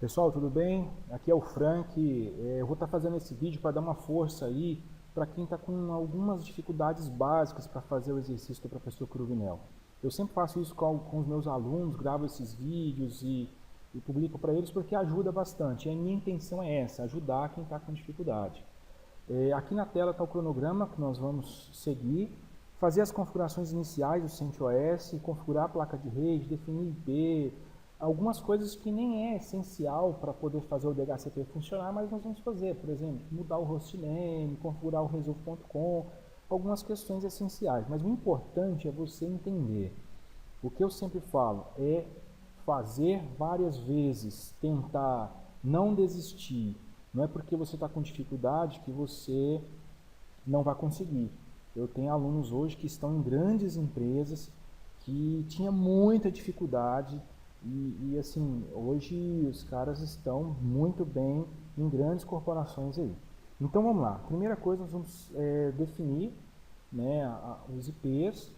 Pessoal, tudo bem? Aqui é o Frank. Eu vou estar fazendo esse vídeo para dar uma força aí para quem está com algumas dificuldades básicas para fazer o exercício do professor Cruvinel. Eu sempre faço isso com os meus alunos, gravo esses vídeos e publico para eles porque ajuda bastante. E a minha intenção é essa, ajudar quem está com dificuldade. Aqui na tela está o cronograma que nós vamos seguir, fazer as configurações iniciais do CentOS, configurar a placa de rede, definir IP, algumas coisas que nem é essencial para poder fazer o DHCP funcionar, mas nós vamos fazer, por exemplo, mudar o hostname, configurar o resolve.com, algumas questões essenciais. Mas o importante é você entender. O que eu sempre falo é fazer várias vezes, tentar, não desistir. Não é porque você está com dificuldade que você não vai conseguir. Eu tenho alunos hoje que estão em grandes empresas que tinha muita dificuldade e assim, hoje os caras estão muito bem em grandes corporações aí. Então vamos lá, primeira coisa nós vamos definir, né, os IPs.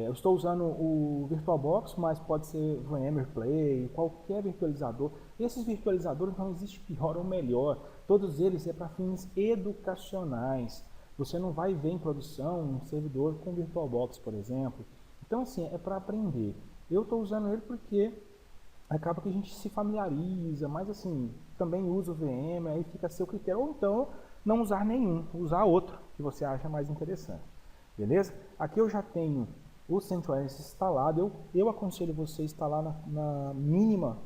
Eu estou usando o VirtualBox, mas pode ser VMware Play, qualquer virtualizador. Esses virtualizadores não existe pior ou melhor, todos eles é para fins educacionais. Você não vai ver em produção um servidor com VirtualBox, por exemplo. Então assim, é para aprender. Eu estou usando ele porque acaba que a gente se familiariza, mas assim, também usa o VM, aí fica a seu critério. Ou então, não usar nenhum, usar outro que você acha mais interessante. Beleza? Aqui eu já tenho o CentOS instalado. Eu aconselho você a instalar na mínima,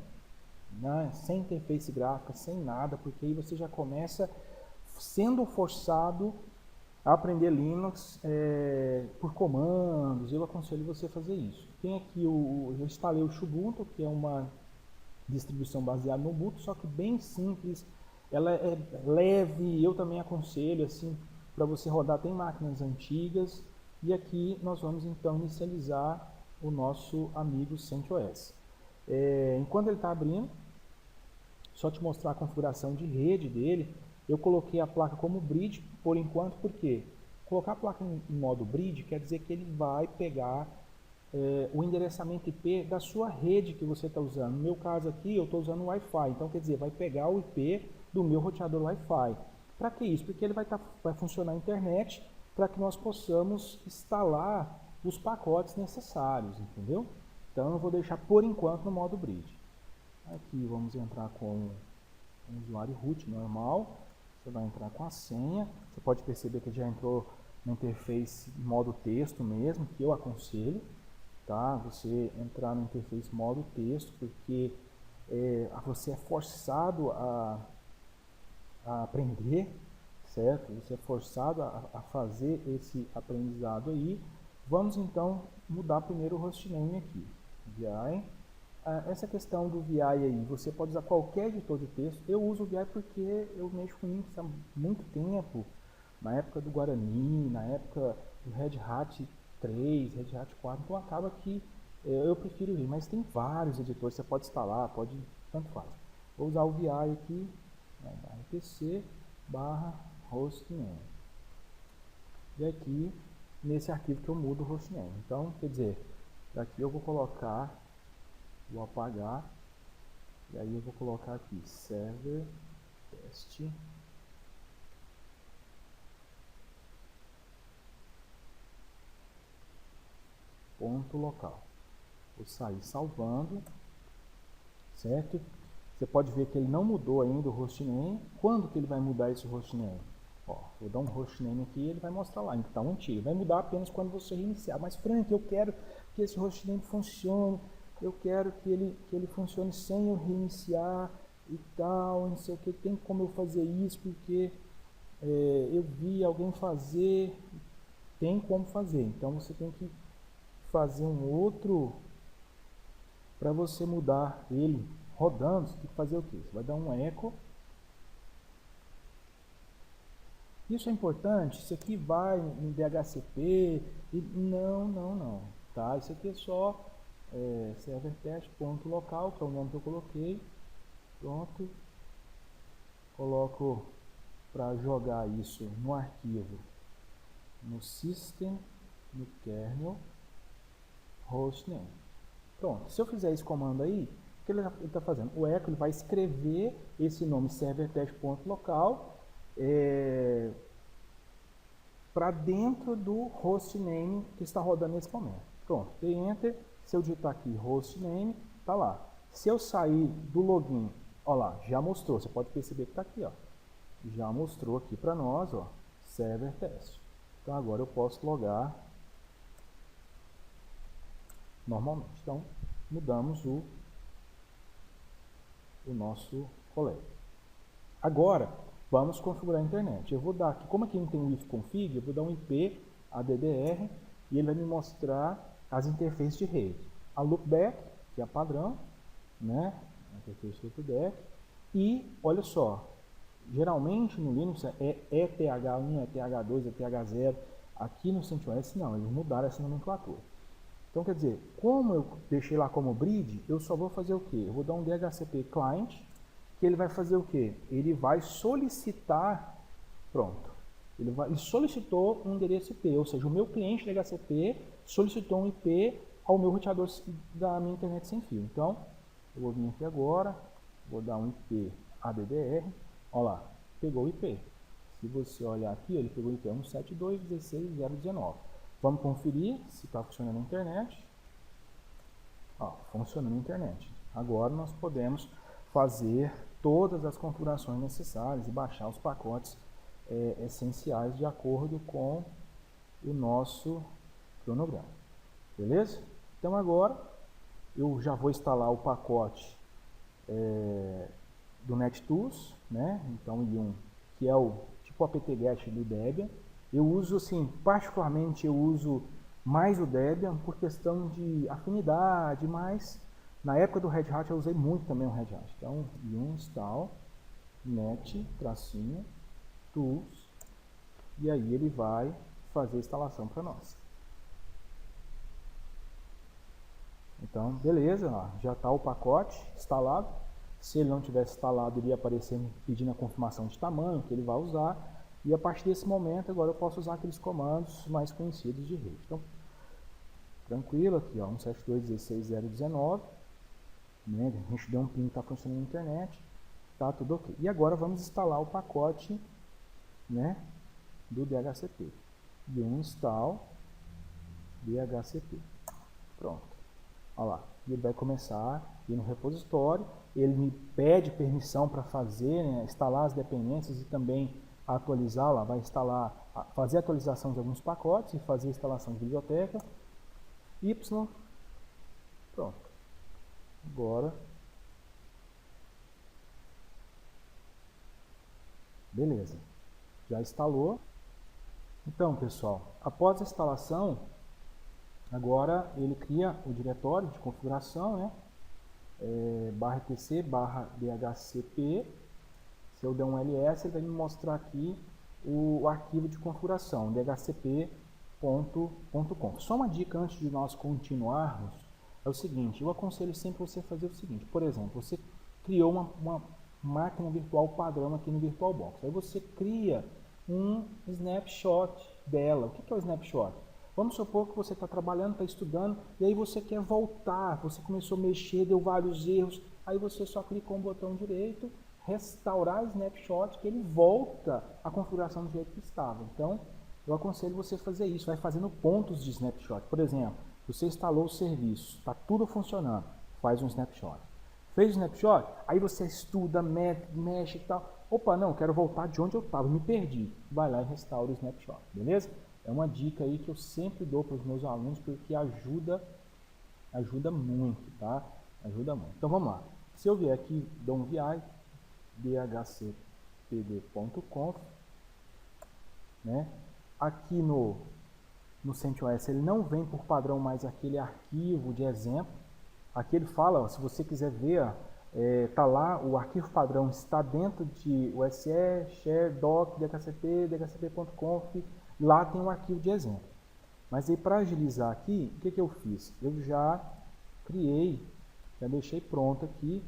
né, sem interface gráfica, sem nada, porque aí você já começa sendo forçado a aprender Linux por comandos. Eu aconselho você a fazer isso. Tem aqui eu instalei o Xubuntu, que é uma distribuição baseada no Ubuntu, só que bem simples. Ela é leve. Eu também aconselho assim para você rodar. Tem máquinas antigas. E aqui nós vamos então inicializar o nosso amigo CentOS. Enquanto ele está abrindo, só te mostrar a configuração de rede dele. Eu coloquei a placa como bridge por enquanto, porque colocar a placa em modo bridge quer dizer que ele vai pegar o endereçamento IP da sua rede que você está usando. No meu caso aqui, eu estou usando o Wi-Fi, então quer dizer, vai pegar o IP do meu roteador Wi-Fi. Para que isso? Porque ele vai funcionar a internet para que nós possamos instalar os pacotes necessários, entendeu? Então eu vou deixar por enquanto no modo bridge. Aqui vamos entrar com um usuário root normal. Você vai entrar com a senha. Você pode perceber que já entrou na interface modo texto mesmo, que eu aconselho, tá? Você entrar na interface modo texto, porque você é forçado a aprender, certo? Você é forçado a fazer esse aprendizado aí. Vamos então mudar primeiro o hostname aqui. VI. Essa questão do VI aí, você pode usar qualquer editor de texto. Eu uso o VI porque eu mexo com Linux há muito tempo. Na época do Guarani, na época do Red Hat 3, Red Hat 4. Então acaba que eu prefiro ir. Mas tem vários editores, você pode instalar, pode, tanto faz. Vou usar o VI aqui, né, rpc hostname. E aqui, nesse arquivo que eu mudo o hostname. Então, quer dizer, daqui eu vou colocar, vou apagar, e aí eu vou colocar aqui server teste ponto local. Vou sair salvando, certo? Você pode ver que ele não mudou ainda o hostname. Quando que ele vai mudar esse hostname? Ó, vou dar um hostname aqui e ele vai mostrar lá, então antigo. Vai mudar apenas quando você reiniciar. Mas Frank, eu quero que esse hostname funcione. Eu quero que ele funcione sem eu reiniciar e tal, não sei o que. Tem como eu fazer isso porque eu vi alguém fazer. Tem como fazer. Então você tem que fazer um outro para você mudar ele rodando. Você tem que fazer o que? Você vai dar um echo. Isso é importante. Isso aqui vai em DHCP e não, tá? Isso aqui é só server teste.local, que é o nome que eu coloquei. Pronto. Coloco para jogar isso no arquivo, no system, no kernel, hostname. Pronto. Se eu fizer esse comando aí, O que ele está fazendo? O echo ele vai escrever esse nome servertest.local para dentro do hostname que está rodando nesse momento. Pronto, dei Enter. Se eu digitar aqui hostname, está lá. Se eu sair do login, ó lá, já mostrou. Você pode perceber que está aqui, ó. Já mostrou aqui para nós, ó, server test. Então agora eu posso logar normalmente. Então mudamos o nosso colete. Agora vamos configurar a internet. Eu vou dar aqui, como aqui não tem o ifconfig, eu vou dar um IP ADDR e ele vai me mostrar as interfaces de rede. A loopback, que é a padrão, né? A interface loopback. E olha só, geralmente no Linux é ETH1, ETH2, ETH0. Aqui no CentOS não, eles mudaram essa nomenclatura. Então quer dizer, como eu deixei lá como bridge, eu só vou fazer o que? Eu vou dar um DHCP client, que ele vai fazer o que? Ele vai solicitar, pronto, ele solicitou um endereço IP, ou seja, o meu cliente DHCP solicitou um IP ao meu roteador da minha internet sem fio. Então, eu vou vir aqui agora, vou dar um IP ADDR, olha lá, pegou o IP. Se você olhar aqui, ele pegou o IP 172.16.0.19. Vamos conferir se está funcionando a internet. Ó, funcionando a internet. Agora nós podemos fazer todas as configurações necessárias e baixar os pacotes essenciais de acordo com o nosso cronograma. Beleza? Então agora eu já vou instalar o pacote do NetTools, né? Então o que é o tipo apt-get do Debian. Eu uso, assim, particularmente eu uso mais o Debian por questão de afinidade, mas na época do Red Hat eu usei muito também o Red Hat. Então, install net-tools e aí ele vai fazer a instalação para nós. Então, beleza, ó, já está o pacote instalado. Se ele não tivesse instalado, iria aparecer pedindo a confirmação de tamanho que ele vai usar. E a partir desse momento, agora eu posso usar aqueles comandos mais conhecidos de rede. Então, tranquilo aqui, ó, 172.16.0.19, né? A gente deu um ping, está funcionando na internet, tá tudo ok. E agora vamos instalar o pacote, né, do DHCP. E install DHCP. Pronto. Olha lá. Ele vai começar a ir no repositório. Ele me pede permissão para fazer, né, instalar as dependências e também atualizar lá, vai instalar, fazer a atualização de alguns pacotes e fazer a instalação de biblioteca. Y, pronto. Agora, beleza, já instalou. Então, pessoal, após a instalação, agora ele cria o diretório de configuração, né? /etc, /dhcp. Se eu der um ls, ele vai me mostrar aqui o arquivo de configuração, dhcp.conf. Só uma dica antes de nós continuarmos, é o seguinte, eu aconselho sempre você fazer o seguinte, por exemplo, você criou uma máquina virtual padrão aqui no VirtualBox, aí você cria um snapshot dela. O que é o snapshot? Vamos supor que você está trabalhando, está estudando, e aí você quer voltar, você começou a mexer, deu vários erros, aí você só clicou um botão direito, restaurar snapshot, que ele volta à configuração do jeito que estava. Então, eu aconselho você fazer isso, vai fazendo pontos de snapshot. Por exemplo, você instalou o serviço, está tudo funcionando, faz um snapshot. Fez o snapshot, aí você estuda, mexe e tal. Opa, não, quero voltar de onde eu estava, me perdi. Vai lá e restaura o snapshot, beleza? É uma dica aí que eu sempre dou para os meus alunos, porque ajuda muito, tá? Ajuda muito. Então vamos lá. Se eu vier aqui, dou um VI, dhcpd.conf, né? Aqui no CentOS ele não vem por padrão mais aquele arquivo de exemplo. Aqui ele fala, ó, se você quiser ver, tá lá, o arquivo padrão está dentro de USE, share, doc, dhcp, dhcp.conf, lá tem um arquivo de exemplo. Mas aí para agilizar aqui, o que eu fiz? Eu já criei, já deixei pronto aqui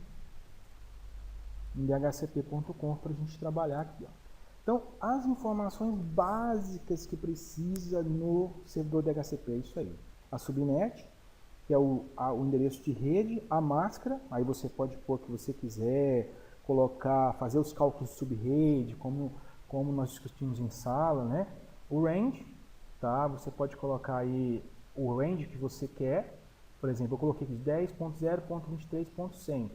em dhcp.conf para a gente trabalhar aqui, ó. Então, as informações básicas que precisa no servidor DHCP é isso aí. A subnet, que é o endereço de rede, a máscara, aí você pode pôr o que você quiser, colocar, fazer os cálculos de subrede, como nós discutimos em sala, né? O range, tá? Você pode colocar aí o range que você quer, por exemplo, eu coloquei aqui 10.0.23.100,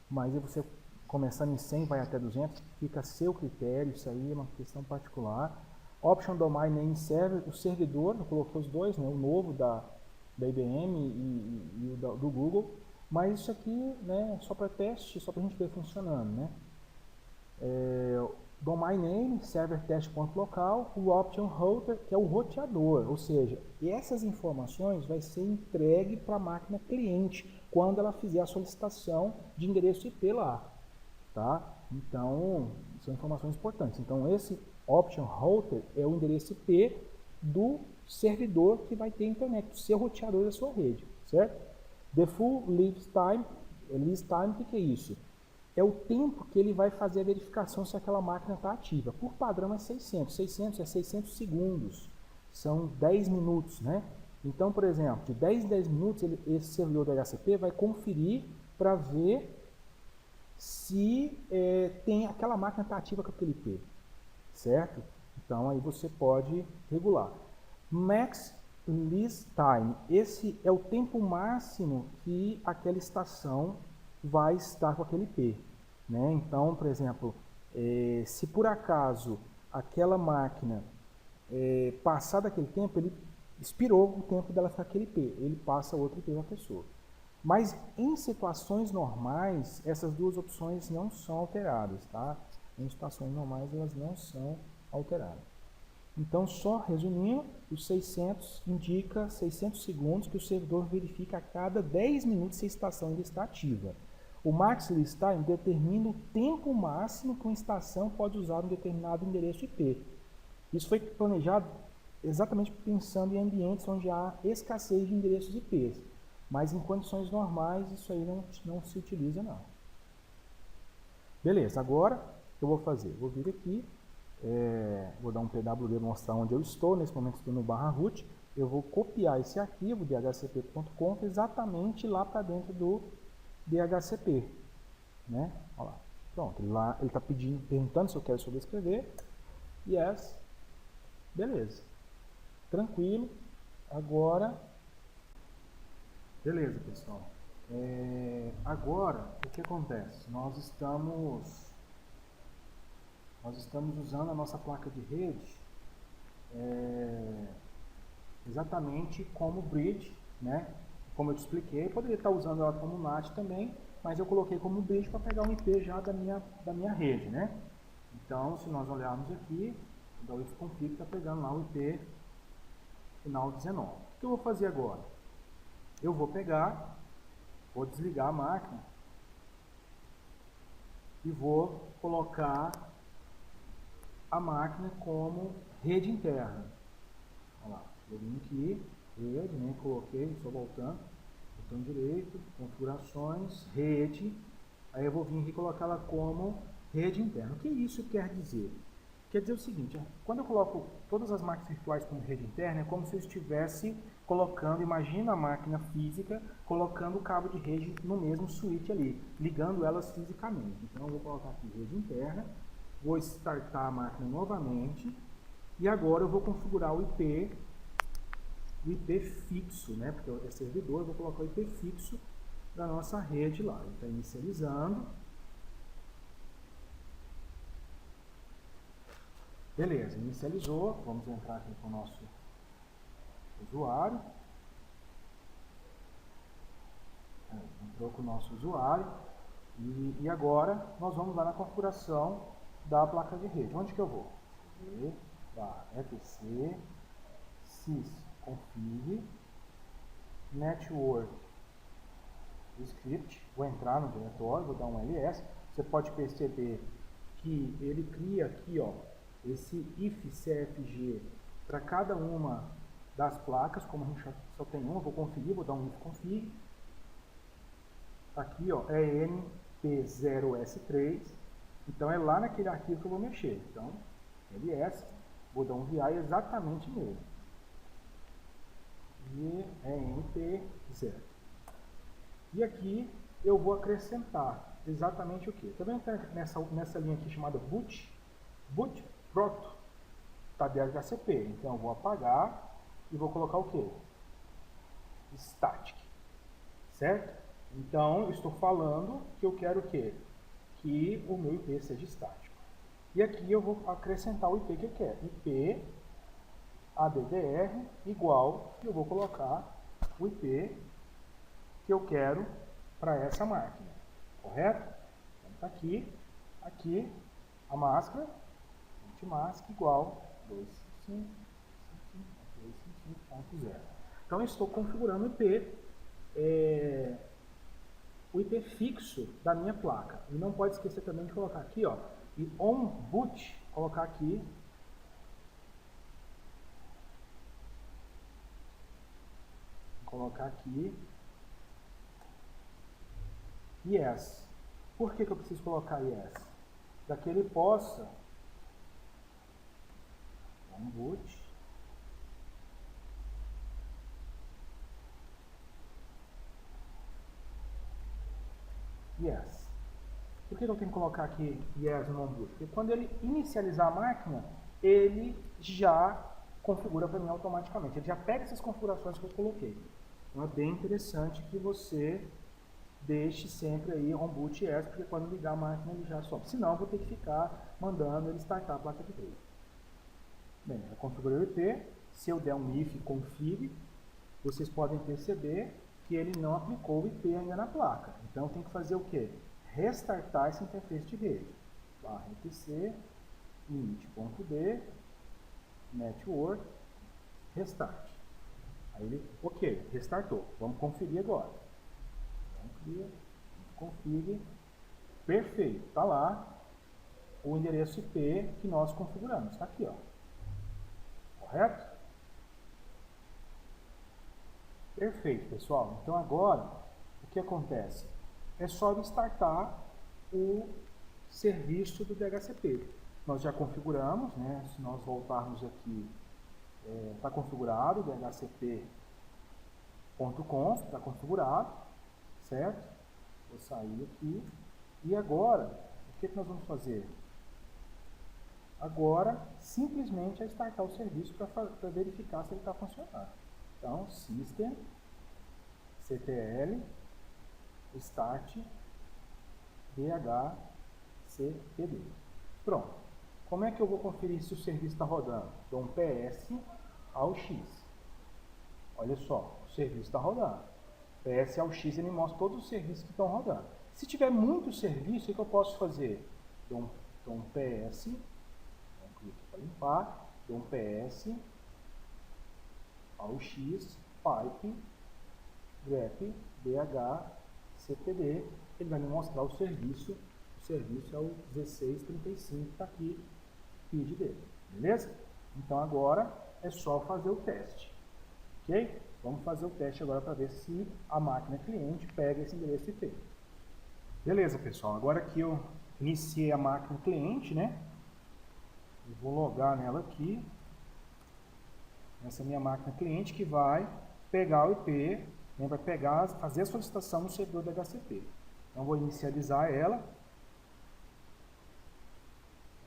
mas aí você começando em 100 vai até 200, fica a seu critério, isso aí é uma questão particular. Option Domain Name Server, o servidor, eu coloquei os dois, né? O novo da IBM e o do Google, mas isso aqui, né, só para teste, só para a gente ver funcionando, né? Domain Name, Server Test.local, o Option Router, que é o roteador, ou seja, essas informações vai ser entregue para a máquina cliente quando ela fizer a solicitação de endereço IP lá, tá? Então, são informações importantes. Então, esse Option Router é o endereço IP do servidor que vai ter internet, do seu roteador da sua rede, certo? The Full Lease Time, o que é isso? É o tempo que ele vai fazer a verificação se aquela máquina está ativa. Por padrão é 600. 600 é 600 segundos. São 10 minutos, né? Então, por exemplo, de 10 em 10 minutos, esse servidor do HCP vai conferir para ver se tem aquela máquina está ativa com aquele IP, certo? Então, aí você pode regular. Max Lease Time. Esse é o tempo máximo que aquela estação vai estar com aquele IP, né? Então, por exemplo, se por acaso aquela máquina passar daquele tempo, ele expirou o tempo dela ficar aquele IP, ele passa outro IP para a pessoa. Mas em situações normais, essas duas opções não são alteradas, tá? Em situações normais, elas não são alteradas. Então, só resumindo, os 600 indica 600 segundos que o servidor verifica a cada 10 minutos se a estação ainda está ativa. O Max Lease Time determina o tempo máximo que uma estação pode usar um determinado endereço IP. Isso foi planejado exatamente pensando em ambientes onde há escassez de endereços IPs. Mas em condições normais, isso aí não se utiliza, não. Beleza, agora o que eu vou fazer? Vou vir aqui, vou dar um PWD para mostrar onde eu estou. Nesse momento estou no /root. Eu vou copiar esse arquivo de dhcp.conf exatamente lá para dentro do DHCP, né? Olha lá. Pronto, lá ele está perguntando se eu quero sobrescrever. Yes. Beleza. Tranquilo. Agora, beleza, pessoal. Agora, o que acontece? Nós estamos usando a nossa placa de rede exatamente como bridge, né? Como eu te expliquei, eu poderia estar usando ela como NAT também, mas eu coloquei como bridge para pegar um IP já da minha rede, né? Então, se nós olharmos aqui, o da ifconfig está pegando lá o IP final 19. O que eu vou fazer agora? Eu vou pegar, vou desligar a máquina e vou colocar a máquina como rede interna. Olha lá, eu vim aqui, rede, né? Coloquei, só voltando, botão direito, configurações, rede. Aí eu vou vir aqui colocar ela como rede interna. O que isso quer dizer? Quer dizer o seguinte, quando eu coloco todas as máquinas virtuais como rede interna, é como se eu estivesse colocando, imagina a máquina física, colocando o cabo de rede no mesmo switch ali, ligando elas fisicamente. Então eu vou colocar aqui rede interna, vou startar a máquina novamente, e agora eu vou configurar o IP fixo, né? Porque é servidor, eu vou colocar o IP fixo da nossa rede lá. Ele está inicializando. Beleza, inicializou. Vamos entrar aqui com o nosso usuário. Entrou com o nosso usuário. E agora nós vamos lá na configuração da placa de rede. Onde que eu vou? etc sysconfig network script. Vou entrar no diretório, vou dar um ls. Você pode perceber que ele cria aqui, ó, esse ifcfg para cada uma das placas. Como a gente só tem uma, vou conferir, vou dar um ifconfig. Aqui, ó, é np0s3. Então é lá naquele arquivo que eu vou mexer. Então, ls, vou dar um vi exatamente nele. E é np0. E aqui eu vou acrescentar exatamente o que? Tá vendo que nessa linha aqui chamada boot proto, tá DHCP. Então eu vou apagar e vou colocar o que? Static, certo? Então eu estou falando que eu quero o quê? Que o meu IP seja estático. E aqui eu vou acrescentar o IP que eu quero. IP ADDR igual, eu vou colocar o IP que eu quero para essa máquina, correto? Então tá aqui a máscara, mask igual 255.255.0. Então eu estou configurando o IP fixo da minha placa. E não pode esquecer também de colocar aqui, ó, e on boot, colocar aqui yes. Por que eu preciso colocar yes? Para que ele possa on boot yes. Por que eu tenho que colocar aqui yes no on boot? Porque quando ele inicializar a máquina, ele já configura para mim automaticamente. Ele já pega essas configurações que eu coloquei. Então é bem interessante que você deixe sempre aí on boot yes, porque quando ligar a máquina ele já sobe. Senão eu vou ter que ficar mandando ele startar a placa de vídeo. Bem, eu configurei o IP. Se eu der um if config, vocês podem perceber que ele não aplicou o IP ainda na placa. Então eu tenho que fazer o quê? Restartar essa interface de rede. /etc init.d network restart. Aí ele, ok, restartou. Vamos conferir agora. Config. Perfeito. Está lá o endereço IP que nós configuramos. Está aqui, ó. Correto? Perfeito, pessoal. Então agora, o que acontece? É só startar o serviço do DHCP. Nós já configuramos, né? Se nós voltarmos aqui, está configurado, dhcp.conf, está configurado, certo? Vou sair aqui. E agora, o que nós vamos fazer? Agora, simplesmente é startar o serviço para verificar se ele está funcionando. Então, system, ctl, start, dhcpd. Pronto. Como é que eu vou conferir se o serviço está rodando? Dou um ps ao x. Olha só, o serviço está rodando. PS ao X, ele mostra todos os serviços que estão rodando. Se tiver muito serviço, o que eu posso fazer? Dou um PS, clique para limpar, dou um PS ao X, pipe, grep, dhcpd, ele vai me mostrar o serviço é o 1635, está aqui, feed dele, beleza? Então agora é só fazer o teste, ok? Vamos fazer o teste agora para ver se a máquina cliente pega esse endereço IP. Beleza, pessoal. Agora que eu iniciei a máquina cliente, né? Eu vou logar nela aqui. Essa minha máquina cliente que vai pegar o IP, né? Vai pegar, fazer a solicitação no servidor da DHCP. Então, vou inicializar ela.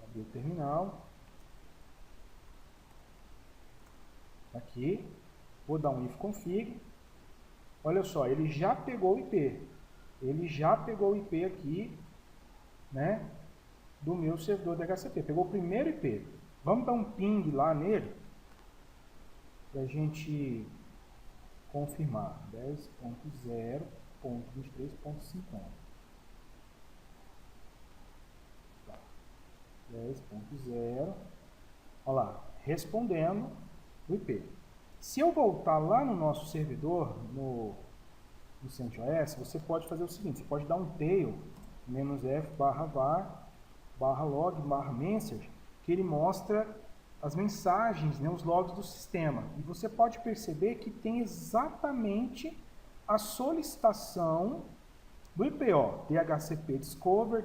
Abrir o terminal. Aqui. Vou dar um if config. Olha só, ele já pegou o IP. Ele já pegou o IP aqui, né, do meu servidor DHCP. Pegou o primeiro IP. Vamos dar um ping lá nele para a gente confirmar. 10.0.23.50. 10.0. Olha lá, respondendo o IP. Se eu voltar lá no nosso servidor, no CentOS, você pode fazer o seguinte, você pode dar um tail, -f /var /log /message, que ele mostra as mensagens, né, os logs do sistema. E você pode perceber que tem exatamente a solicitação do IP, ó, DHCP Discover,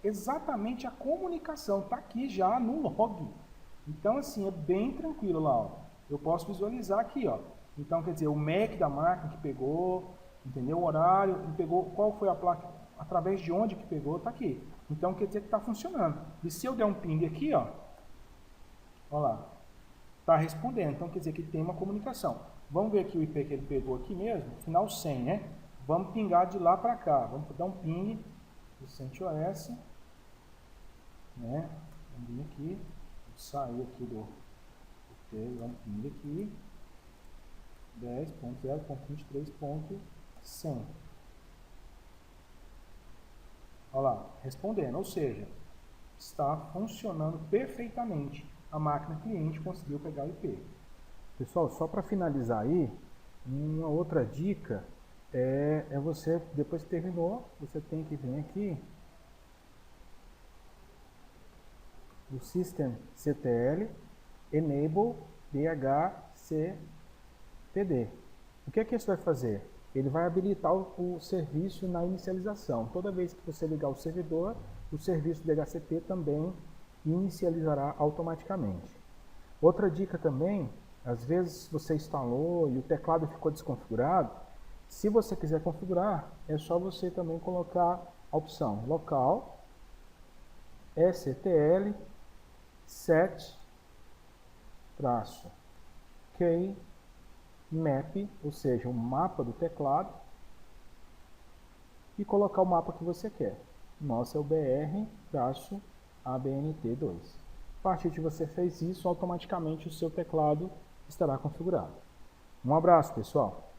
exatamente a comunicação, está aqui já no log. Então, assim, é bem tranquilo lá, ó. Eu posso visualizar aqui, ó. Então, quer dizer, o MAC da máquina que pegou, entendeu? O horário, ele pegou, qual foi a placa, através de onde que pegou, está aqui. Então quer dizer que está funcionando. E se eu der um ping aqui, ó lá, está respondendo, então quer dizer que tem uma comunicação. Vamos ver aqui o IP que ele pegou aqui mesmo, final 100, né? Vamos pingar de lá para cá, vamos dar um ping do CentOS, né? Vamos vir aqui, sair aqui do IP, vamos ping aqui, 10.0.23.100. Olha lá, respondendo, ou seja, está funcionando perfeitamente. A máquina cliente conseguiu pegar o IP. Pessoal, só para finalizar aí, uma outra dica é você, depois que terminou, você tem que vir aqui no systemctl enable dhcpd. O que é que isso vai fazer? Ele vai habilitar o serviço na inicialização. Toda vez que você ligar o servidor, o serviço DHCP também inicializará automaticamente. Outra dica também, às vezes você instalou e o teclado ficou desconfigurado, se você quiser configurar, é só você também colocar a opção local sctl set-key map, ou seja, o mapa do teclado, e colocar o mapa que você quer. O nosso é o BR-ABNT2. A partir de você fez isso, automaticamente o seu teclado estará configurado. Um abraço, pessoal!